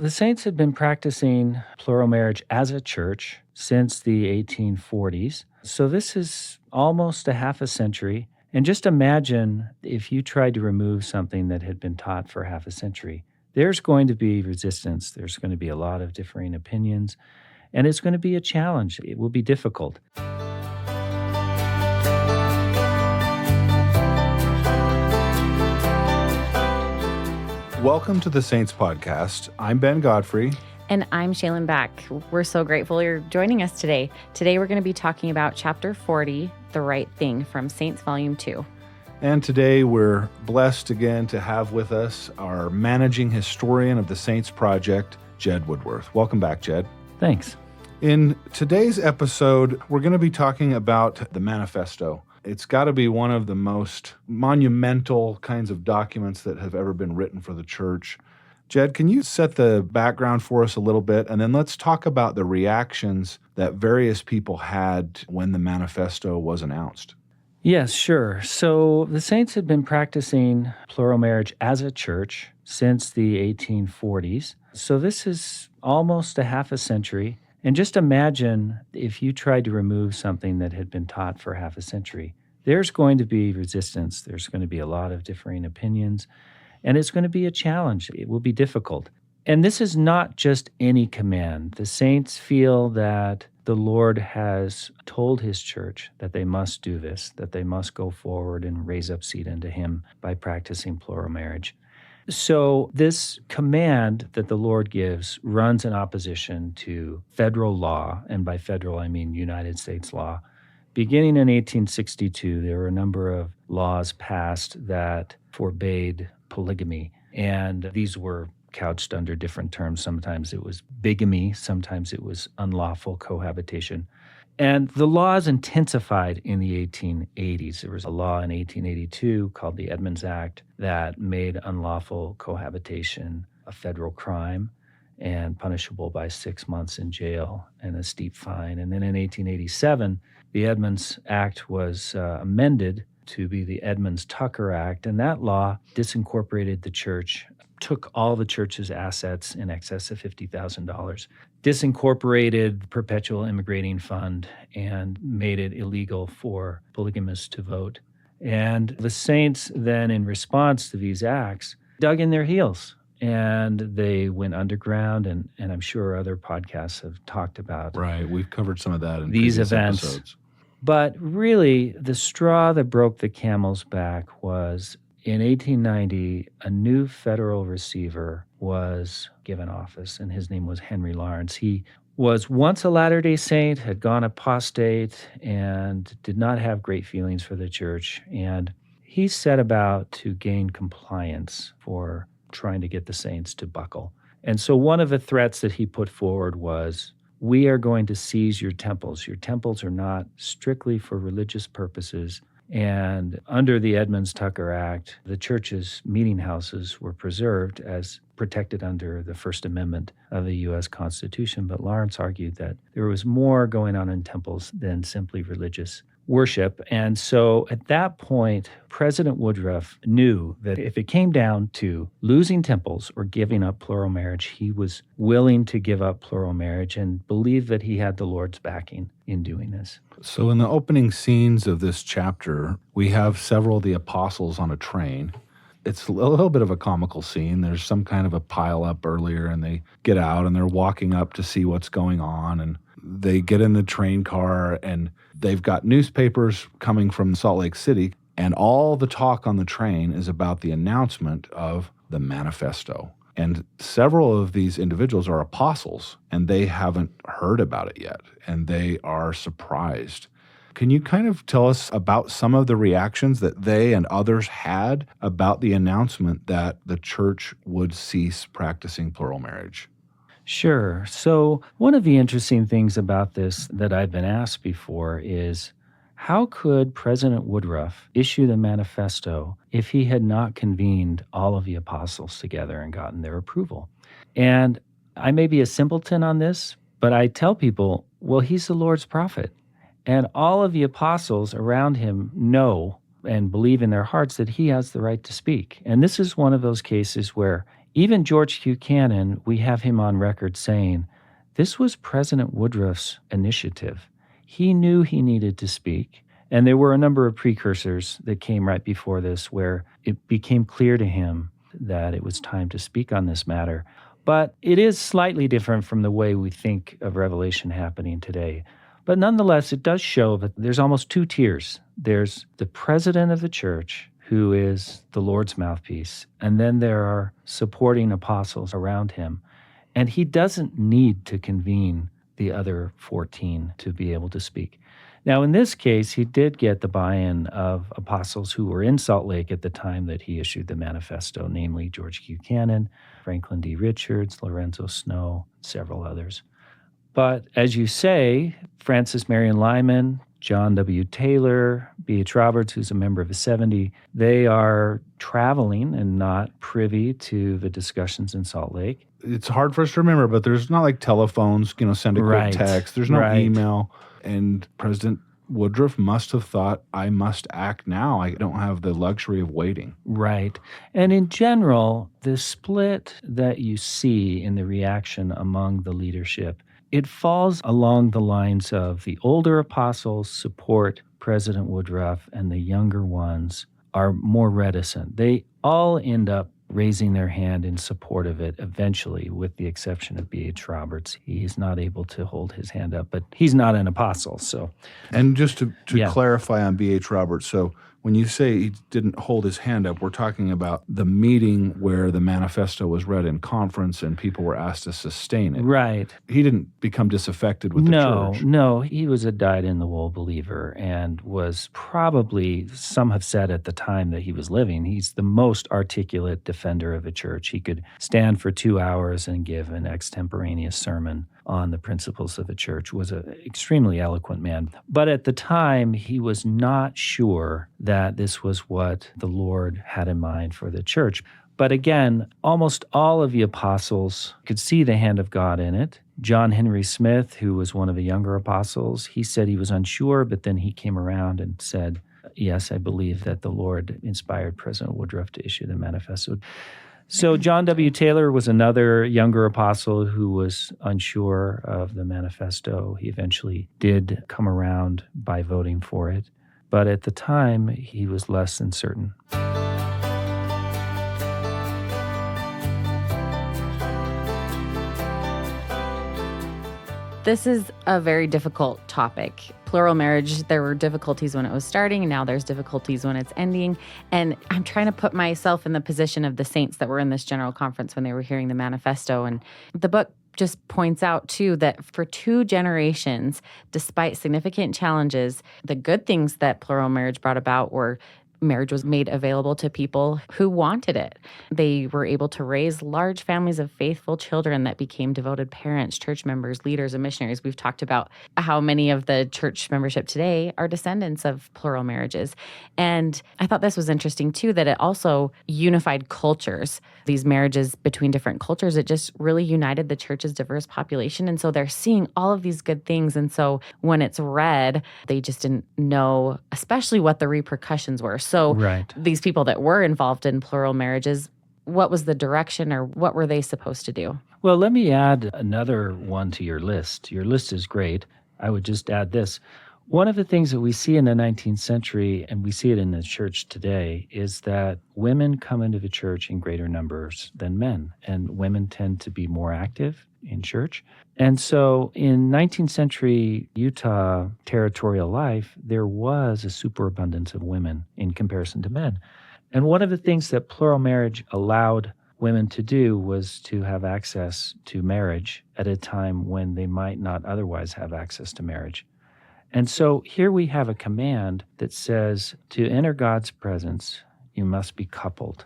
the saints had been practicing plural marriage as a church since the 1840s. So this is almost a half a century. And just imagine if you tried to remove something that had been taught for half a century. There's going to be resistance. There's going to be a lot of differing opinions, and it's going to be a challenge. It will be difficult. Welcome to the Saints Podcast. I'm Ben Godfrey. And I'm Shaylin Back. We're so grateful you're joining us today. Today we're going to be talking about Chapter 40, The Right Thing, from Saints Volume 2. And today we're blessed again to have with us our managing historian of the Saints Project, Jed Woodworth. Welcome back, Jed. Thanks. In today's episode, we're going to be talking about the Manifesto. It's got to be one of the most monumental kinds of documents that have ever been written for the church. Jed, can you set the background for us a little bit? And then let's talk about the reactions that various people had when the Manifesto was announced. Yes, sure. So the saints had been practicing plural marriage as a church since the 1840s. So this is almost a half a century. And just imagine if you tried to remove something that had been taught for half a century. There's going to be resistance. There's going to be a lot of differing opinions, and it's going to be a challenge. It will be difficult. And this is not just any command. The saints feel that the Lord has told his church that they must do this, that they must go forward and raise up seed unto him by practicing plural marriage. So this command that the Lord gives runs in opposition to federal law, and by federal I mean United States law. Beginning in 1862, there were a number of laws passed that forbade polygamy, and these were couched under different terms. Sometimes it was bigamy, sometimes it was unlawful cohabitation. And the laws intensified in the 1880s. There was a law in 1882 called the Edmunds Act that made unlawful cohabitation a federal crime and punishable by 6 months in jail and a steep fine. And then in 1887, the Edmunds Act was amended to be the Edmunds-Tucker Act, and that law disincorporated the church, took all the church's assets in excess of $50,000, disincorporated the Perpetual Immigrating Fund, and made it illegal for polygamists to vote. And the saints then, in response to these acts, dug in their heels, and they went underground, and I'm sure other podcasts have talked about Right, we've covered some of that in these previous events. episodes. But really, the straw that broke the camel's back was in 1890, a new federal receiver was given office, and his name was Henry Lawrence. He was once a Latter-day Saint, had gone apostate, and did not have great feelings for the church. And he set about to gain compliance for trying to get the saints to buckle. And so one of the threats that he put forward was, we are going to seize your temples. Your temples are not strictly for religious purposes. And under the Edmunds-Tucker Act, the church's meeting houses were preserved as protected under the First Amendment of the U.S. Constitution. But Lawrence argued that there was more going on in temples than simply religious worship. And so at that point, President Woodruff knew that if it came down to losing temples or giving up plural marriage, he was willing to give up plural marriage and believed that he had the Lord's backing in doing this. So in the opening scenes of this chapter, we have several of the apostles on a train. It's a little bit of a comical scene. There's some kind of a pile up earlier, and they get out and they're walking up to see what's going on, and they get in the train car, and they've got newspapers coming from Salt Lake City, and all the talk on the train is about the announcement of the Manifesto. And several of these individuals are apostles, and they haven't heard about it yet, and they are surprised. Can you kind of tell us about some of the reactions that they and others had about the announcement that the church would cease practicing plural marriage? Sure. So one of the interesting things about this that I've been asked before is, how could President Woodruff issue the Manifesto if he had not convened all of the apostles together and gotten their approval? And I may be a simpleton on this, but I tell people, well, he's the Lord's prophet. And all of the apostles around him know and believe in their hearts that he has the right to speak. And this is one of those cases where Even George Buchanan, we have him on record saying, this was President Woodruff's initiative. He knew he needed to speak, and there were a number of precursors that came right before this where it became clear to him that it was time to speak on this matter. But it is slightly different from the way we think of Revelation happening today. But nonetheless, it does show that there's almost two tiers. There's the president of the church, who is the Lord's mouthpiece, and then there are supporting apostles around him. And he doesn't need to convene the other 14 to be able to speak. Now, in this case, he did get the buy-in of apostles who were in Salt Lake at the time that he issued the manifesto, namely George Buchanan, Franklin D. Richards, Lorenzo Snow, several others. But as you say, Francis Marion Lyman, John W. Taylor, B.H. Roberts, who's a member of the 70, they are traveling and not privy to the discussions in Salt Lake. It's hard for us to remember, but there's not like telephones, send a quick Right. text. There's no Right. email. And President Woodruff must have thought, I must act now. I don't have the luxury of waiting. Right. And in general, the split that you see in the reaction among the leadership, it falls along the lines of the older apostles support President Woodruff and the younger ones are more reticent. They all end up raising their hand in support of it eventually, with the exception of B.H. Roberts. He's not able to hold his hand up, but he's not an apostle. So, And just to Yeah. clarify on B.H. Roberts, so when you say he didn't hold his hand up, we're talking about the meeting where the manifesto was read in conference and people were asked to sustain it. right. He didn't become disaffected with the church. No, he was a dyed-in-the-wool believer and was probably, some have said at the time that he was living, he's the most articulate defender of the church. He could stand for 2 hours and give an extemporaneous sermon on the principles of the church, was an extremely eloquent man. But at the time, he was not sure that this was what the Lord had in mind for the church. But again, almost all of the apostles could see the hand of God in it. John Henry Smith, who was one of the younger apostles, he said he was unsure, but then he came around and said, yes, I believe that the Lord inspired President Woodruff to issue the manifesto. So John W. Taylor was another younger apostle who was unsure of the manifesto. He eventually did come around by voting for it, but at the time, he was less than certain. This is a very difficult topic. Plural marriage, there were difficulties when it was starting, and now there's difficulties when it's ending. And I'm trying to put myself in the position of the saints that were in this general conference when they were hearing the manifesto. And the book just points out, too, that for 2 generations, despite significant challenges, the good things that plural marriage brought about were marriage was made available to people who wanted it. They were able to raise large families of faithful children that became devoted parents, church members, leaders, and missionaries. We've talked about how many of the church membership today are descendants of plural marriages. And I thought this was interesting, too, that it also unified cultures. These marriages between different cultures, it just really united the church's diverse population. And so they're seeing all of these good things. And so when it's read, they just didn't know, especially what the repercussions were. So Right. these people that were involved in plural marriages, what was the direction or what were they supposed to do? Well, let me add another one to your list. Your list is great. I would just add this. One of the things that we see in the 19th century, and we see it in the church today, is that women come into the church in greater numbers than men, and women tend to be more active in church. And so in 19th century Utah territorial life, there was a superabundance of women in comparison to men. And one of the things that plural marriage allowed women to do was to have access to marriage at a time when they might not otherwise have access to marriage. And so here we have a command that says to enter God's presence, you must be coupled.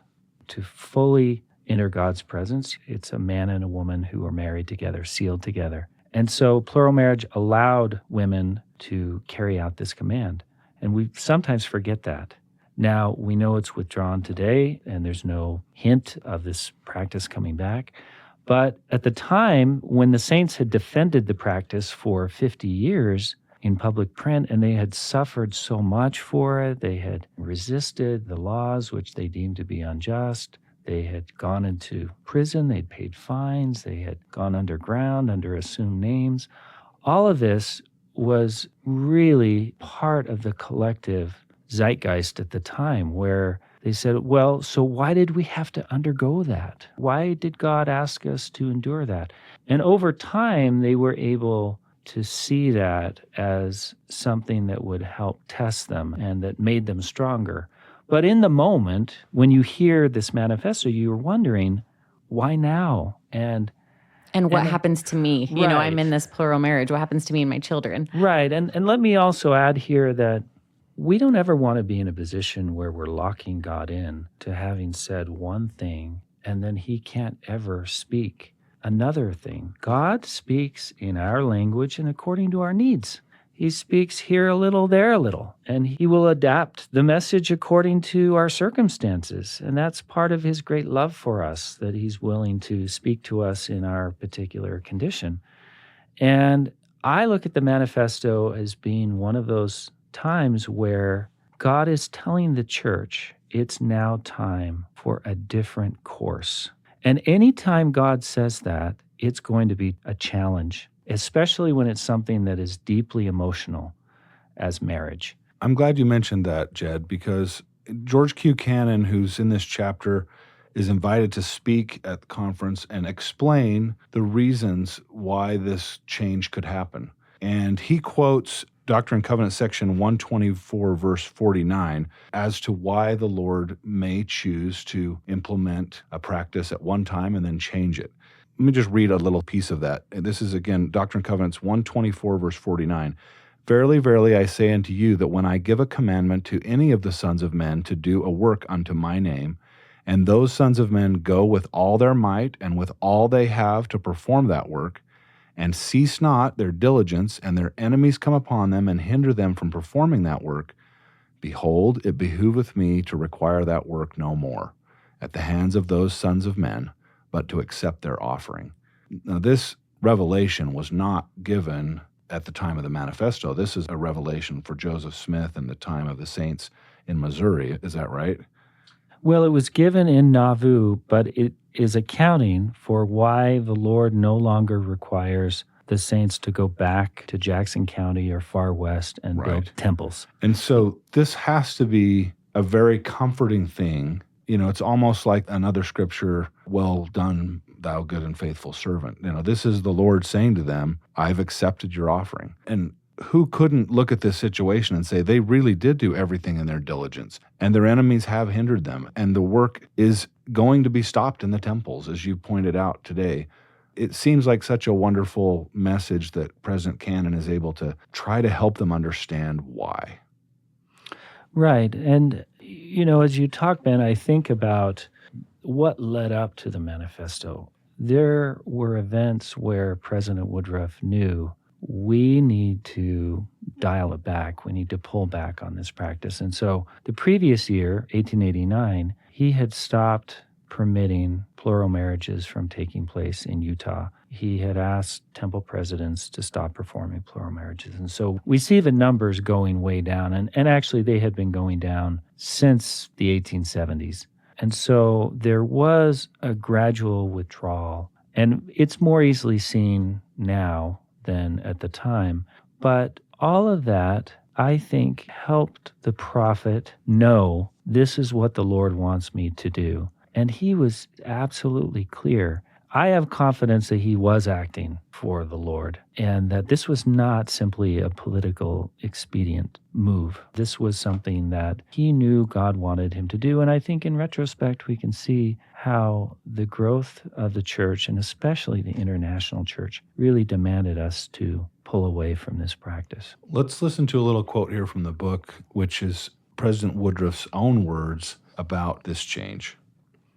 To fully enter God's presence, it's a man and a woman who are married together, sealed together. And so plural marriage allowed women to carry out this command. And we sometimes forget that. Now, we know it's withdrawn today, and there's no hint of this practice coming back. But at the time, when the saints had defended the practice for 50 years in public print, and they had suffered so much for it, they had resisted the laws which they deemed to be unjust, They had gone into prison, they'd paid fines, they had gone underground under assumed names. All of this was really part of the collective zeitgeist at the time, where they said, well, so why did we have to undergo that? Why did God ask us to endure that? And over time, they were able to see that as something that would help test them and that made them stronger. But in the moment, when you hear this manifesto, you're wondering, why now? And what happens to me? You know, I'm Right. in this plural marriage. What happens to me and my children? Right. And let me also add here that we don't ever want to be in a position where we're locking God in to having said one thing and then he can't ever speak another thing. God speaks in our language and according to our needs. He speaks here a little, there a little, and he will adapt the message according to our circumstances. And that's part of his great love for us, that he's willing to speak to us in our particular condition. And I look at the manifesto as being one of those times where God is telling the church it's now time for a different course. And anytime God says that, it's going to be a challenge, especially when it's something that is deeply emotional as marriage. I'm glad you mentioned that, Jed, because George Q. Cannon, who's in this chapter, is invited to speak at the conference and explain the reasons why this change could happen. And he quotes Doctrine and Covenants section 124, verse 49, as to why the Lord may choose to implement a practice at one time and then change it. Let me just read a little piece of that. And this is, again, Doctrine and Covenants 124, verse 49. Verily, verily, I say unto you that when I give a commandment to any of the sons of men to do a work unto my name, and those sons of men go with all their might and with all they have to perform that work, and cease not their diligence, and their enemies come upon them and hinder them from performing that work, behold, it behooveth me to require that work no more at the hands of those sons of men, but to accept their offering. Now, this revelation was not given at the time of the manifesto. This is a revelation for Joseph Smith in the time of the saints in Missouri. Is that right? Well, it was given in Nauvoo, but it is accounting for why the Lord no longer requires the saints to go back to Jackson County or far west and build Right. temples. And so this has to be a very comforting thing. You know, it's almost like another scripture, well done, thou good and faithful servant. You know, this is the Lord saying to them, I've accepted your offering. And who couldn't look at this situation and say they really did do everything in their diligence, and their enemies have hindered them, and the work is going to be stopped in the temples, as you pointed out today. It seems like such a wonderful message that President Cannon is able to try to help them understand why. Right. And, you know, as you talk, Ben, I think about what led up to the manifesto. There were events where President Woodruff knew we need to dial it back. We need to pull back on this practice. And so the previous year, 1889, he had stopped permitting plural marriages from taking place in Utah. He had asked temple presidents to stop performing plural marriages. And so we see the numbers going way down. And actually, they had been going down since the 1870s. And so there was a gradual withdrawal. And it's more easily seen now than at the time. But all of that, I think, helped the prophet know this is what the Lord wants me to do. And he was absolutely clear. I have confidence that he was acting for the Lord and that this was not simply a political expedient move. This was something that he knew God wanted him to do. And I think in retrospect, we can see how the growth of the church, and especially the international church, really demanded us to pull away from this practice. Let's listen to a little quote here from the book, which is President Woodruff's own words about this change.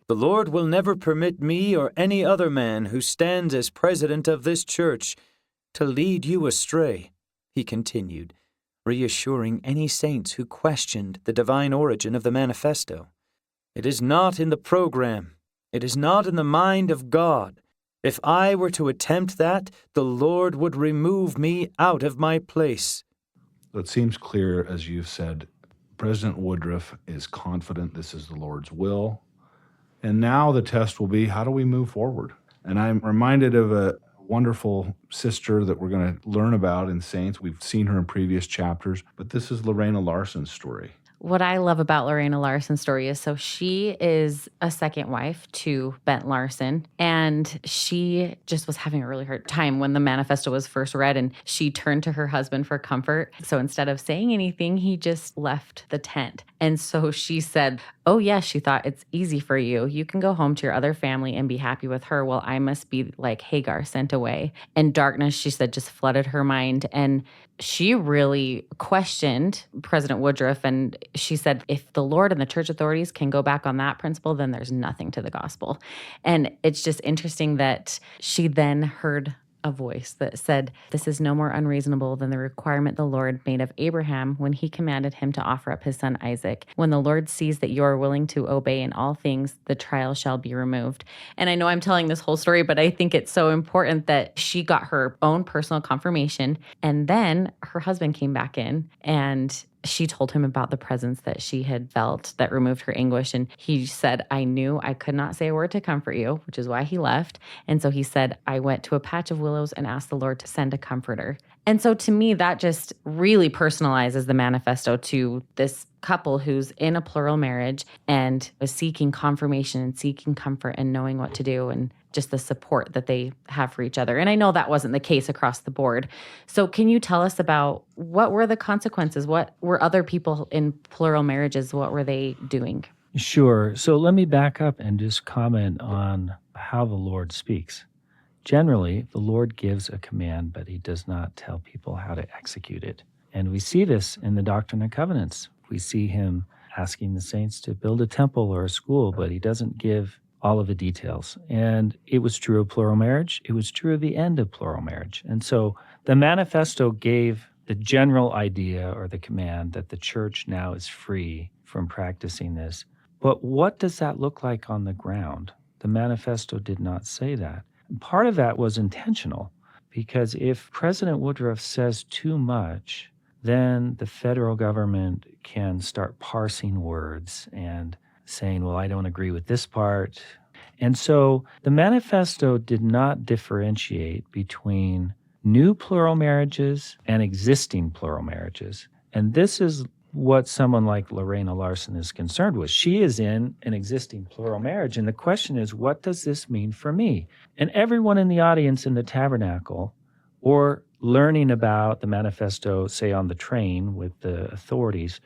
The Lord will never permit me or any other man who stands as president of this church to lead you astray, he continued, reassuring any saints who questioned the divine origin of the manifesto. It is not in the program. It is not in the mind of God. If I were to attempt that, the Lord would remove me out of my place. It seems clear, as you've said, President Woodruff is confident this is the Lord's will. And now the test will be, how do we move forward? And I'm reminded of a wonderful sister that we're going to learn about in Saints. We've seen her in previous chapters, but this is Lorena Larson's story. What I love about Lorena Larson's story is so she is a second wife to Bent Larson, and she just was having a really hard time when the manifesto was first read, and she turned to her husband for comfort. So instead of saying anything, he just left the tent. And so she said, oh, yes, she thought, it's easy for you. You can go home to your other family and be happy with her. Well, I must be like Hagar, sent away. And darkness, she said, just flooded her mind. And she really questioned President Woodruff. And she said, if the Lord and the church authorities can go back on that principle, then there's nothing to the gospel. And it's just interesting that she then heard a voice that said, this is no more unreasonable than the requirement the Lord made of Abraham when he commanded him to offer up his son Isaac. When the Lord sees that you are willing to obey in all things, the trial shall be removed. And I know I'm telling this whole story, but I think it's so important that she got her own personal confirmation. And then her husband came back in and she told him about the presence that she had felt that removed her anguish. And he said, I knew I could not say a word to comfort you, which is why he left. And so he said, I went to a patch of willows and asked the Lord to send a comforter. And so to me, that just really personalizes the manifesto to this couple who's in a plural marriage and is seeking confirmation and seeking comfort and knowing what to do and just the support that they have for each other. And I know that wasn't the case across the board. So can you tell us about what were the consequences? What were other people in plural marriages, what were they doing? Sure. So let me back up and just comment on how the Lord speaks. Generally, the Lord gives a command, but he does not tell people how to execute it. And we see this in the Doctrine and Covenants. We see him asking the saints to build a temple or a school, but he doesn't give all of the details. And it was true of plural marriage. It was true of the end of plural marriage. And so the manifesto gave the general idea or the command that the church now is free from practicing this. But what does that look like on the ground? The manifesto did not say that. And part of that was intentional, because if President Woodruff says too much, then the federal government can start parsing words and saying, well, I don't agree with this part. And so the manifesto did not differentiate between new plural marriages and existing plural marriages. And this is what someone like Lorena Larson is concerned with. She is in an existing plural marriage. And the question is, what does this mean for me? And everyone in the audience in the tabernacle or learning about the manifesto, say on the train with the authorities,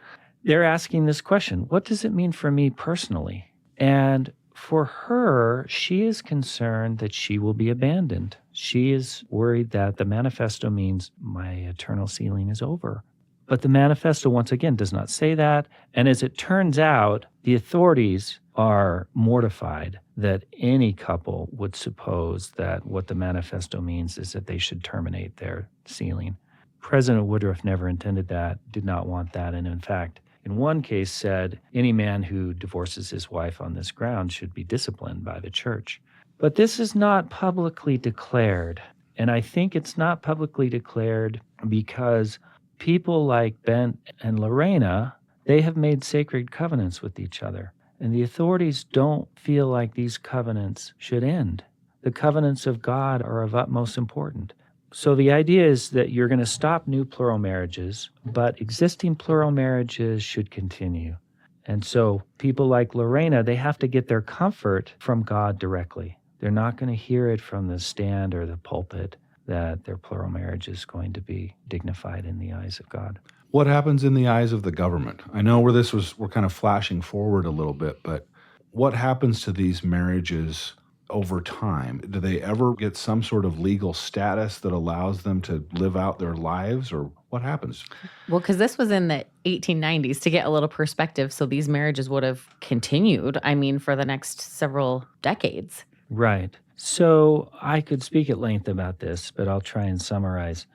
they're asking this question, what does it mean for me personally? And for her, she is concerned that she will be abandoned. She is worried that the manifesto means my eternal sealing is over. But the manifesto, once again, does not say that. And as it turns out, the authorities are mortified that any couple would suppose that what the manifesto means is that they should terminate their sealing. President Woodruff never intended that, did not want that, and in fact, in one case said any man who divorces his wife on this ground should be disciplined by the church. But this is not publicly declared. And I think it's not publicly declared because people like Bent and Lorena, they have made sacred covenants with each other. And the authorities don't feel like these covenants should end. The covenants of God are of utmost importance. So the idea is that you're going to stop new plural marriages, but existing plural marriages should continue. And so people like Lorena, they have to get their comfort from God directly. They're not going to hear it from the stand or the pulpit that their plural marriage is going to be dignified in the eyes of God. What happens in the eyes of the government? I know we're kind of flashing forward a little bit, but what happens to these marriages over time? Do they ever get some sort of legal status that allows them to live out their lives, or what happens? Well, because this was in the 1890s, to get a little perspective, so these marriages would have continued, for the next several decades. Right. So I could speak at length about this, but I'll try and summarize.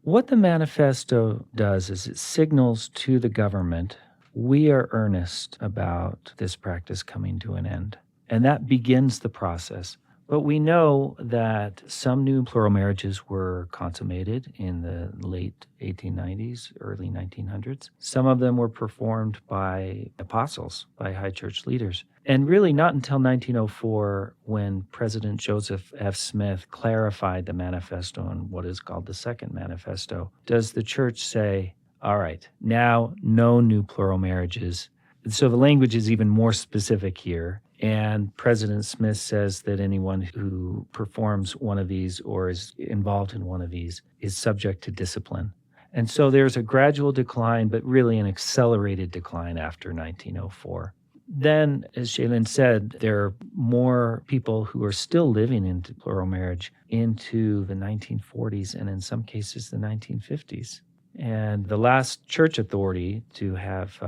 What the manifesto does is it signals to the government, we are earnest about this practice coming to an end. And that begins the process. But we know that some new plural marriages were consummated in the late 1890s, early 1900s. Some of them were performed by apostles, by high church leaders. And really not until 1904, when President Joseph F. Smith clarified the manifesto in what is called the Second Manifesto, does the church say, all right, now no new plural marriages. So the language is even more specific here. And President Smith says that anyone who performs one of these or is involved in one of these is subject to discipline. And so there's a gradual decline, but really an accelerated decline after 1904. Then, as Shaylin said, there are more people who are still living into plural marriage into the 1940s and in some cases the 1950s. And the last church authority to have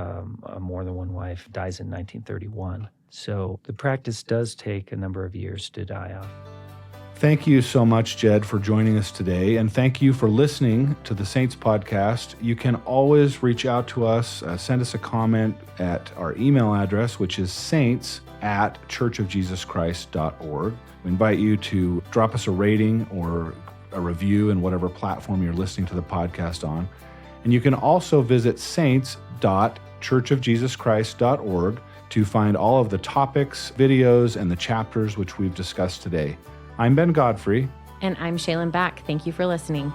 more than one wife dies in 1931. So the practice does take a number of years to die off. Thank you so much, Jed, for joining us today. And thank you for listening to the Saints podcast. You can always reach out to us, send us a comment at our email address, which is saints@churchofjesuschrist.org. We invite you to drop us a rating or a review in whatever platform you're listening to the podcast on. And you can also visit saints.churchofjesuschrist.org to find all of the topics, videos, and the chapters which we've discussed today. I'm Ben Godfrey. And I'm Shaylin Back. Thank you for listening.